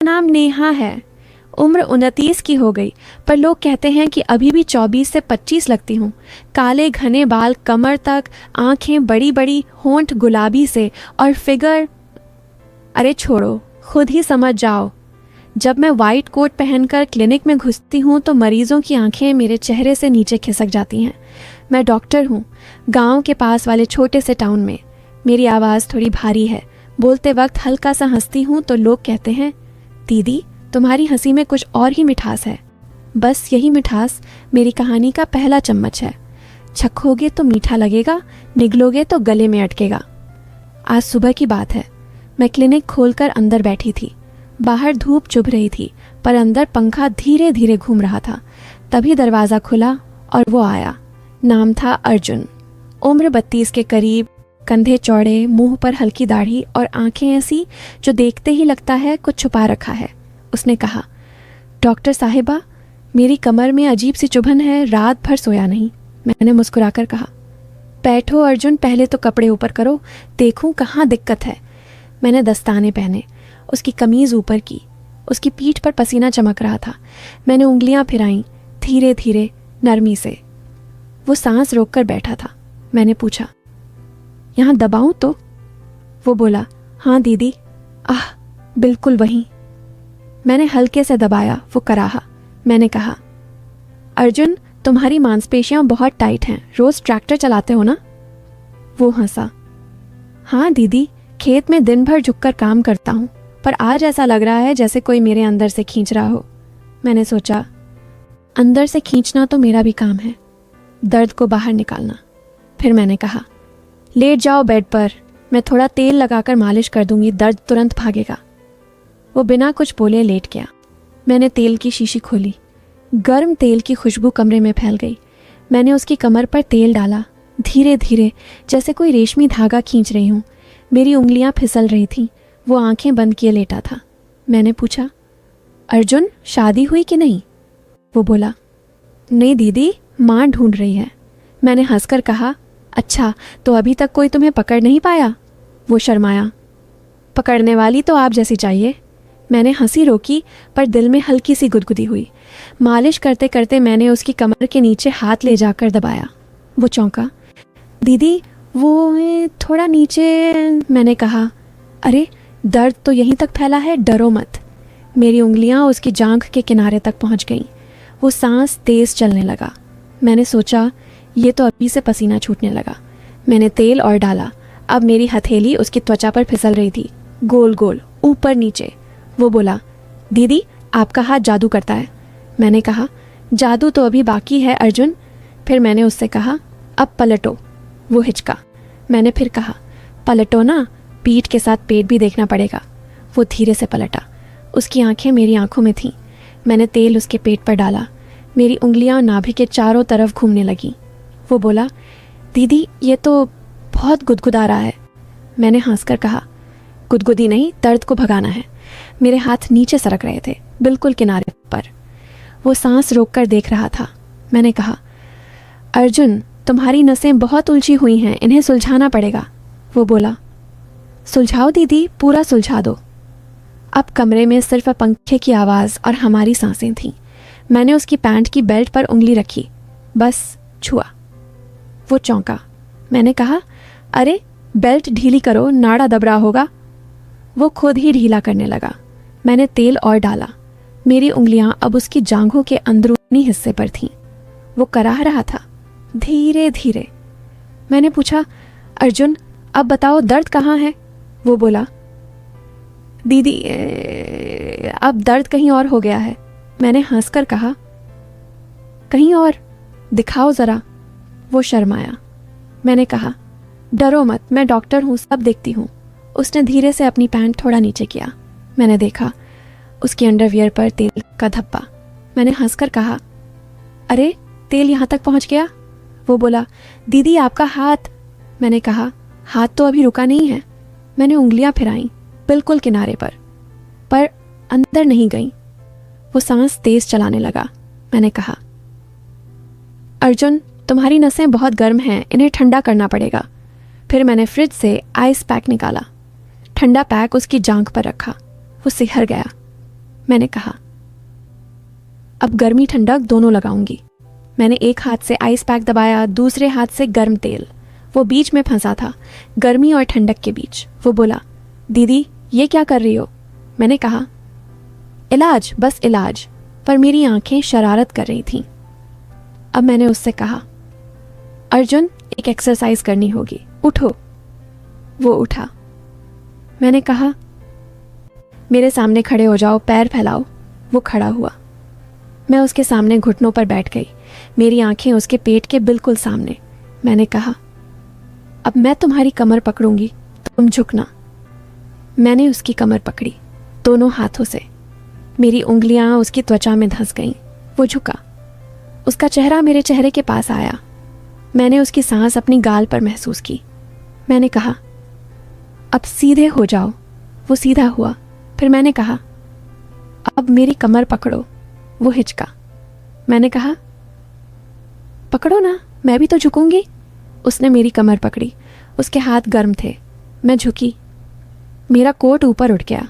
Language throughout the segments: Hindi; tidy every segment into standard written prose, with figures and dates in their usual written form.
नाम नेहा है। उम्र 29 की हो गई, पर लोग कहते हैं कि अभी भी 24 से 25 लगती हूँ। काले घने बाल कमर तक, आंखें बड़ी बड़ी, होंठ गुलाबी से, और फिगर, अरे छोड़ो, खुद ही समझ जाओ। जब मैं वाइट कोट पहनकर क्लिनिक में घुसती हूँ तो मरीजों की आंखें मेरे चेहरे से नीचे खिसक जाती हैं। मैं डॉक्टर हूँ, गांव के पास वाले छोटे से टाउन में। मेरी आवाज़ थोड़ी भारी है। बोलते वक्त हल्का सा हंसती हूँ तो लोग कहते हैं, दीदी तुम्हारी हंसी में कुछ और ही मिठास है। बस यही मिठास मेरी कहानी का पहला चम्मच है। चखोगे तो मीठा लगेगा, निगलोगे तो गले में अटकेगा। आज सुबह की बात है। मैं क्लिनिक खोलकर अंदर बैठी थी। बाहर धूप चुभ रही थी, पर अंदर पंखा धीरे धीरे घूम रहा था। तभी दरवाज़ा खुला और वो आया। नाम था अर्जुन। उम्र 32 के करीब, कंधे चौड़े, मुंह पर हल्की दाढ़ी और आंखें ऐसी जो देखते ही लगता है कुछ छुपा रखा है। उसने कहा, डॉक्टर साहिबा, मेरी कमर में अजीब सी चुभन है, रात भर सोया नहीं। मैंने मुस्कुराकर कहा, बैठो अर्जुन, पहले तो कपड़े ऊपर करो, देखूं कहाँ दिक्कत है। मैंने दस्ताने पहने, उसकी कमीज़ ऊपर की। उसकी पीठ पर पसीना चमक रहा था। मैंने उंगलियां फिराईं, धीरे धीरे, नरमी से। वो सांस रोककर बैठा था। मैंने पूछा, यहाँ दबाऊं तो? वो बोला, हाँ दीदी। आह, बिल्कुल वहीं। मैंने हल्के से दबाया। वो कराहा। मैंने कहा, अर्जुन तुम्हारी मांसपेशियां बहुत टाइट हैं, रोज ट्रैक्टर चलाते हो ना? वो हंसा। हाँ दीदी, खेत में दिन भर झुककर काम करता हूँ, पर आज ऐसा लग रहा है जैसे कोई मेरे अंदर से खींच रहा हो। मैंने सोचा, अंदर से खींचना तो मेरा भी काम है, दर्द को बाहर निकालना। फिर मैंने कहा, लेट जाओ बेड पर, मैं थोड़ा तेल लगाकर मालिश कर दूंगी, दर्द तुरंत भागेगा। वो बिना कुछ बोले लेट गया। मैंने तेल की शीशी खोली। गर्म तेल की खुशबू कमरे में फैल गई। मैंने उसकी कमर पर तेल डाला, धीरे धीरे, जैसे कोई रेशमी धागा खींच रही हूँ। मेरी उंगलियां फिसल रही थीं। वो आंखें बंद किए लेटा था। मैंने पूछा, अर्जुन शादी हुई कि नहीं? वो बोला, नहीं दीदी, माँ ढूंढ रही है। मैंने हंसकर कहा, अच्छा, तो अभी तक कोई तुम्हें पकड़ नहीं पाया? वो शर्माया। पकड़ने वाली तो आप जैसी चाहिए। मैंने हंसी रोकी, पर दिल में हल्की सी गुदगुदी हुई। मालिश करते करते मैंने उसकी कमर के नीचे हाथ ले जाकर दबाया। वो चौंका। दीदी वो थोड़ा नीचे। मैंने कहा, अरे दर्द तो यहीं तक फैला है, डरो मत। मेरी उंगलियां उसकी जांघ के किनारे तक पहुंच गईं। वो सांस तेज चलने लगा। मैंने सोचा, ये तो अभी से पसीना छूटने लगा। मैंने तेल और डाला। अब मेरी हथेली उसकी त्वचा पर फिसल रही थी, गोल गोल, ऊपर नीचे। वो बोला, दीदी आपका हाथ जादू करता है। मैंने कहा, जादू तो अभी बाकी है अर्जुन। फिर मैंने उससे कहा, अब पलटो। वो हिचका। मैंने फिर कहा, पलटो ना, पीठ के साथ पेट भी देखना पड़ेगा। वो धीरे से पलटा। उसकी आंखें मेरी आंखों में थीं। मैंने तेल उसके पेट पर डाला। मेरी उंगलियां नाभि के चारों तरफ घूमने लगीं। वो बोला, दीदी ये तो बहुत गुदगुदा रहा है। मैंने हंसकर कहा, गुदगुदी नहीं, दर्द को भगाना है। मेरे हाथ नीचे सरक रहे थे, बिल्कुल किनारे पर। वो सांस रोककर देख रहा था। मैंने कहा, अर्जुन तुम्हारी नसें बहुत उलझी हुई हैं, इन्हें सुलझाना पड़ेगा। वो बोला, सुलझाओ दीदी, पूरा सुलझा दो। अब कमरे में सिर्फ पंखे की आवाज़ और हमारी सांसें थीं। मैंने उसकी पैंट की बेल्ट पर उंगली रखी, बस छुआ। वो चौंका। मैंने कहा, अरे बेल्ट ढीली करो, नाड़ा दब रहा होगा। वो खुद ही ढीला करने लगा। मैंने तेल और डाला। मेरी उंगलियां अब उसकी जांघों के अंदरूनी हिस्से पर थीं। वो कराह रहा था, धीरे धीरे। मैंने पूछा, अर्जुन अब बताओ दर्द कहाँ है? वो बोला, दीदी अब दर्द कहीं और हो गया है। मैंने हंसकर कहा, कहीं और? दिखाओ ज़रा। वो शर्माया। मैंने कहा, डरो मत, मैं डॉक्टर हूँ, सब देखती हूँ। उसने धीरे से अपनी पैंट थोड़ा नीचे किया। मैंने देखा उसकी अंडरवियर पर तेल का धब्बा। मैंने हंसकर कहा, अरे तेल यहाँ तक पहुँच गया? वो बोला, दीदी आपका हाथ। मैंने कहा, हाथ तो अभी रुका नहीं है। मैंने उंगलियां फिराईं, बिल्कुल किनारे पर अंदर नहीं गईं। वो सांस तेज चलाने लगा। मैंने कहा, अर्जुन तुम्हारी नसें बहुत गर्म हैं, इन्हें ठंडा करना पड़ेगा। फिर मैंने फ्रिज से आइस पैक निकाला, ठंडा पैक उसकी जांघ पर रखा। वो सिहर गया। मैंने कहा। अब गर्मी ठंडक दोनों लगाऊंगी। मैंने एक हाथ से आइस पैक दबाया, दूसरे हाथ से गर्म तेल। वो बीच में फंसा था, गर्मी और ठंडक के बीच। वो बोला, दीदी ये क्या कर रही हो? मैंने कहा, इलाज, बस इलाज। पर मेरी आंखें शरारत कर रही थीं। अब मैंने उससे कहा, अर्जुन एक एक्सरसाइज करनी होगी, उठो। वो उठा। मैंने कहा, मेरे सामने खड़े हो जाओ, पैर फैलाओ। वो खड़ा हुआ। मैं उसके सामने घुटनों पर बैठ गई, मेरी आंखें उसके पेट के बिल्कुल सामने। मैंने कहा, अब मैं तुम्हारी कमर पकड़ूंगी, तुम झुकना। मैंने उसकी कमर पकड़ी दोनों हाथों से। मेरी उंगलियां उसकी त्वचा में धंस गईं। वो झुका। उसका चेहरा मेरे चेहरे के पास आया। मैंने उसकी सांस अपनी गाल पर महसूस की। मैंने कहा, अब सीधे हो जाओ। वो सीधा हुआ। फिर मैंने कहा, अब मेरी कमर पकड़ो। वो हिचका। मैंने कहा, पकड़ो ना, मैं भी तो झुकूंगी। उसने मेरी कमर पकड़ी। उसके हाथ गर्म थे। मैं झुकी। मेरा कोट ऊपर उठ गया।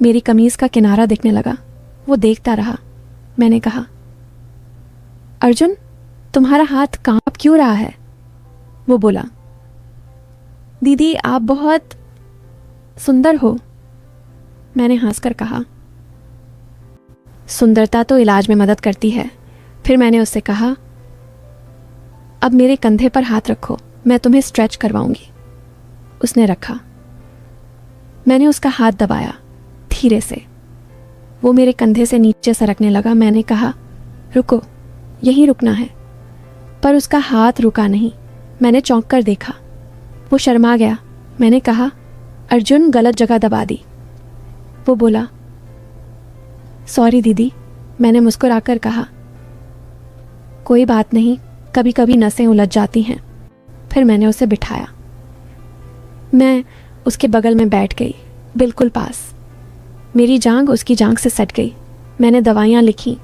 मेरी कमीज का किनारा दिखने लगा। वो देखता रहा। मैंने कहा, अर्जुन तुम्हारा हाथ कांप क्यों रहा है? वो बोला, दीदी आप बहुत सुंदर हो। मैंने हंसकर कहा, सुंदरता तो इलाज में मदद करती है। फिर मैंने उससे कहा, अब मेरे कंधे पर हाथ रखो, मैं तुम्हें स्ट्रेच करवाऊंगी। उसने रखा। मैंने उसका हाथ दबाया धीरे से। वो मेरे कंधे से नीचे सरकने लगा। मैंने कहा, रुको, यहीं रुकना है। पर उसका हाथ रुका नहीं। मैंने चौंक कर देखा। वो शर्मा गया। मैंने कहा, अर्जुन गलत जगह दबा दी। वो बोला, सॉरी दीदी। मैंने मुस्कुराकर कहा, कोई बात नहीं, कभी कभी नसें उलझ जाती हैं। फिर मैंने उसे बिठाया। मैं उसके बगल में बैठ गई, बिल्कुल पास। मेरी जांघ उसकी जांघ से सट गई। मैंने दवाइयाँ लिखी,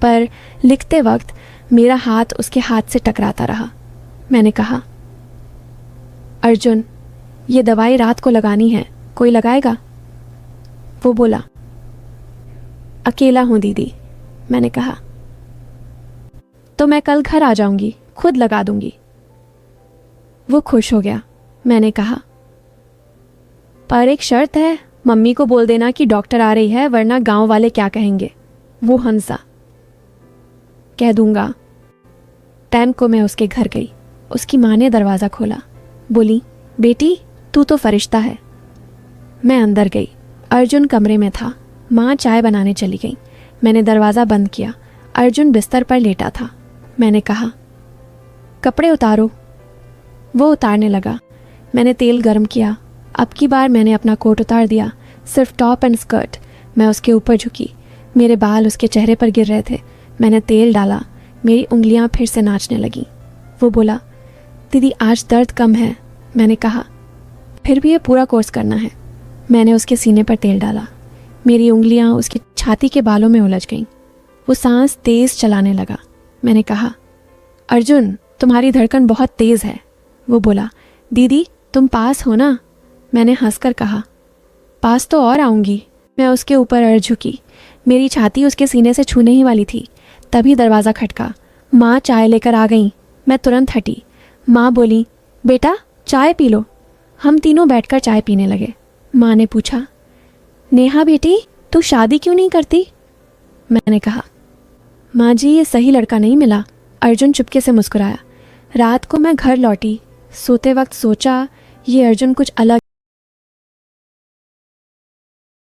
पर लिखते वक्त मेरा हाथ उसके हाथ से टकराता रहा। मैंने कहा, अर्जुन ये दवाई रात को लगानी है, कोई लगाएगा? वो बोला, अकेला हूं दीदी। मैंने कहा, तो मैं कल घर आ जाऊंगी, खुद लगा दूंगी। वो खुश हो गया। मैंने कहा, पर एक शर्त है, मम्मी को बोल देना कि डॉक्टर आ रही है, वरना गांव वाले क्या कहेंगे। वो हंसा। कह दूंगा। टाइम को मैं उसके घर गई। उसकी माँ ने दरवाज़ा खोला। बोली, बेटी तू तो फरिश्ता है। मैं अंदर गई। अर्जुन कमरे में था। माँ चाय बनाने चली गई। मैंने दरवाज़ा बंद किया। अर्जुन बिस्तर पर लेटा था। मैंने कहा, कपड़े उतारो। वो उतारने लगा। मैंने तेल गर्म किया। अब की बार मैंने अपना कोट उतार दिया, सिर्फ टॉप एंड स्कर्ट। मैं उसके ऊपर झुकी। मेरे बाल उसके चेहरे पर गिर रहे थे। मैंने तेल डाला। मेरी उंगलियां फिर से नाचने लगीं। वो बोला, दीदी आज दर्द कम है। मैंने कहा, फिर भी ये पूरा कोर्स करना है। मैंने उसके सीने पर तेल डाला। मेरी उंगलियां उसकी छाती के बालों में उलझ गईं। वो सांस तेज चलाने लगा। मैंने कहा, अर्जुन तुम्हारी धड़कन बहुत तेज है। वो बोला, दीदी तुम पास हो ना? मैंने हंसकर कहा, पास तो और आऊंगी। मैं उसके ऊपर अड़ झुकी। मेरी छाती उसके सीने से छूने ही वाली थी। तभी दरवाज़ा खटका। माँ चाय लेकर आ गई। मैं तुरंत हटी। माँ बोली, बेटा चाय पी लो। हम तीनों बैठकर चाय पीने लगे। माँ ने पूछा, नेहा बेटी तू शादी क्यों नहीं करती? मैंने कहा, माँ जी ये सही लड़का नहीं मिला। अर्जुन चुपके से मुस्कुराया। रात को मैं घर लौटी। सोते वक्त सोचा ये अर्जुन कुछ अलग